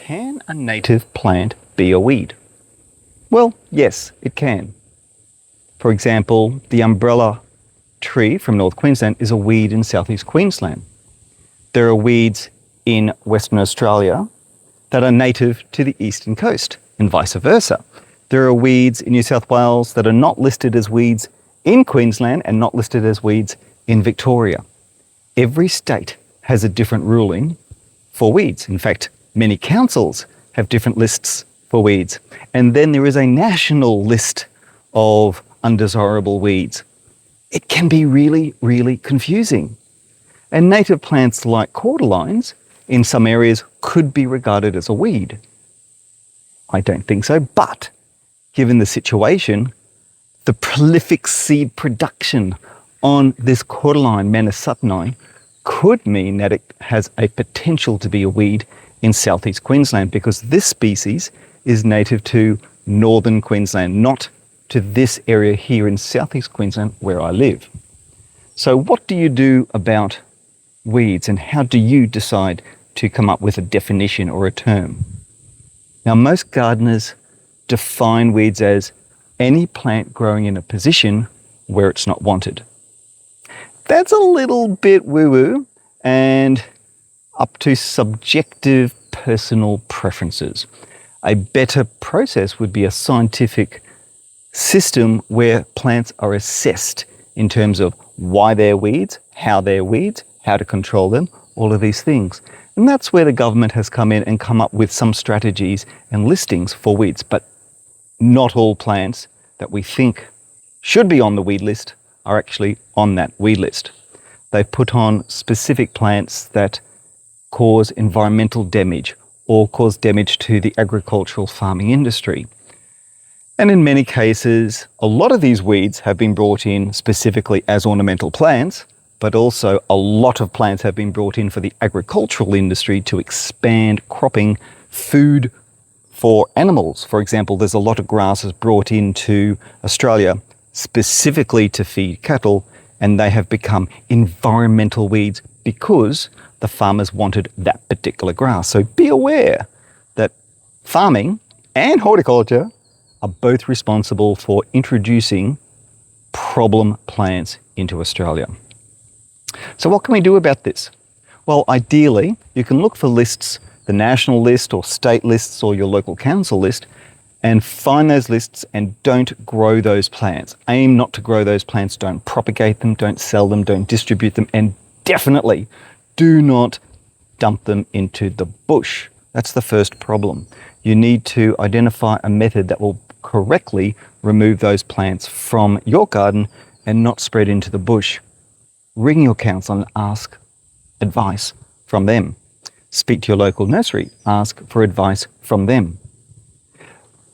Can a native plant be a weed? Well, yes, it can. For example, the umbrella tree from North Queensland is a weed in southeast Queensland. There are weeds in Western Australia that are native to the eastern coast and vice versa. There are weeds in New South Wales that are not listed as weeds in Queensland and not listed as weeds in Victoria. Every state has a different ruling for weeds. In fact, many councils have different lists for weeds. And then there is a national list of undesirable weeds. It can be really, really confusing. And native plants like cordyline in some areas could be regarded as a weed. I don't think so, but given the situation, the prolific seed production on this cordyline Mannasatteni could mean that it has a potential to be a weed in southeast Queensland, because this species is native to northern Queensland, not to this area here in southeast Queensland where I live. So what do you do about weeds, and how do you decide to come up with a definition or a term? Now, most gardeners define weeds as any plant growing in a position where it's not wanted. That's a little bit woo-woo and up to subjective personal preferences. A better process would be a scientific system where plants are assessed in terms of why they're weeds, how to control them, all of these things. And that's where the government has come in and come up with some strategies and listings for weeds. But not all plants that we think should be on the weed list are actually on that weed list. They've put on specific plants that cause environmental damage or cause damage to the agricultural farming industry. And in many cases, a lot of these weeds have been brought in specifically as ornamental plants, but also a lot of plants have been brought in for the agricultural industry to expand cropping food for animals. For example, there's a lot of grasses brought into Australia specifically to feed cattle, and they have become environmental weeds because the farmers wanted that particular grass. So be aware that farming and horticulture are both responsible for introducing problem plants into Australia. So what can we do about this? Well, ideally, you can look for lists, the national list or state lists or your local council list, and find those lists and don't grow those plants. Aim not to grow those plants. Don't propagate them, don't sell them, don't distribute them, and definitely do not dump them into the bush. That's the first problem. You need to identify a method that will correctly remove those plants from your garden and not spread into the bush. Ring your council and ask advice from them. Speak to your local nursery, ask for advice from them.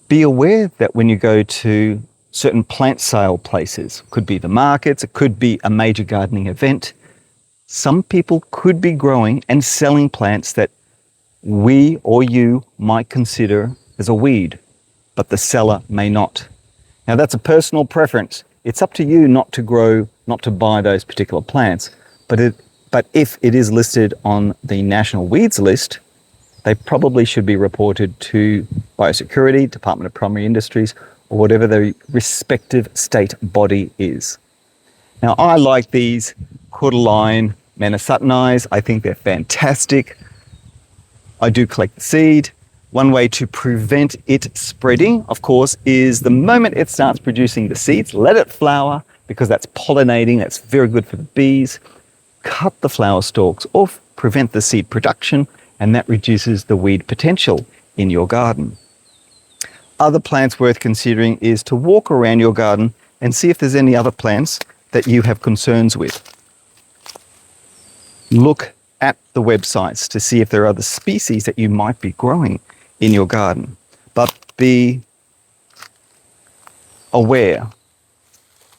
Be aware that when you go to certain plant sale places, could be the markets, it could be a major gardening event, some people could be growing and selling plants that we or you might consider as a weed, but the seller may not. Now that's a personal preference. It's up to you not to grow, not to buy those particular plants, but if it is listed on the national weeds list, they probably should be reported to Biosecurity, Department of Primary Industries, or whatever the respective state body is. Now, I like these cordyline Mannasatteni. I think they're fantastic. I do collect the seed. One way to prevent it spreading, of course, is the moment it starts producing the seeds, let it flower, because that's pollinating, that's very good for the bees. Cut the flower stalks off, prevent the seed production, and that reduces the weed potential in your garden. Other plants worth considering is to walk around your garden and see if there's any other plants that you have concerns with. Look at the websites to see if there are other species that you might be growing in your garden. But be aware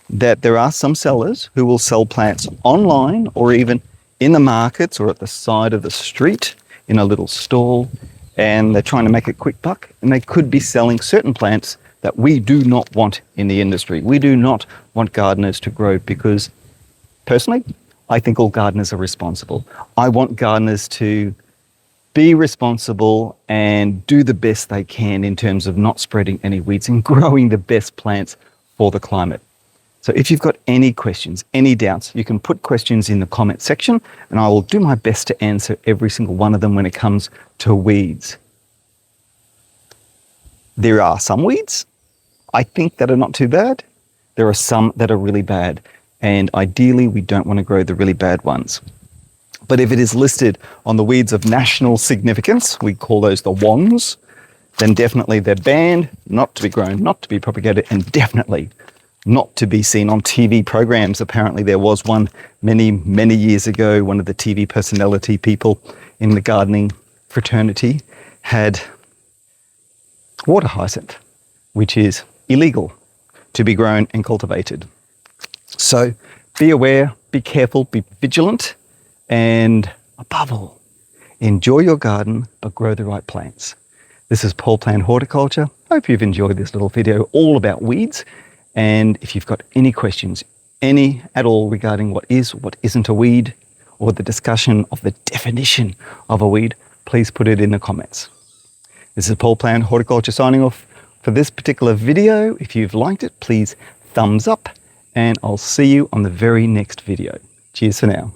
that there are some sellers who will sell plants online or even in the markets or at the side of the street in a little stall, and they're trying to make a quick buck, and they could be selling certain plants that we do not want in the industry. We do not want gardeners to grow because, personally, I think all gardeners are responsible. I want gardeners to be responsible and do the best they can in terms of not spreading any weeds and growing the best plants for the climate. So if you've got any questions, any doubts, you can put questions in the comment section and I will do my best to answer every single one of them when it comes to weeds. There are some weeds, I think, that are not too bad. There are some that are really bad, and ideally we don't want to grow the really bad ones. But if it is listed on the weeds of national significance, we call those the WONs, then definitely they're banned, not to be grown, not to be propagated, and definitely not to be seen on TV programs. Apparently there was one many, many years ago, one of the TV personality people in the gardening fraternity had water hyacinth, which is illegal to be grown and cultivated. So be aware, be careful, be vigilant, and above all, enjoy your garden, but grow the right plants. This is Paul Plant Horticulture. Hope you've enjoyed this little video all about weeds. And if you've got any questions, any at all regarding what is, what isn't a weed, or the discussion of the definition of a weed, please put it in the comments. This is Paul Plant Horticulture signing off for this particular video. If you've liked it, please thumbs up, and I'll see you on the very next video. Cheers for now.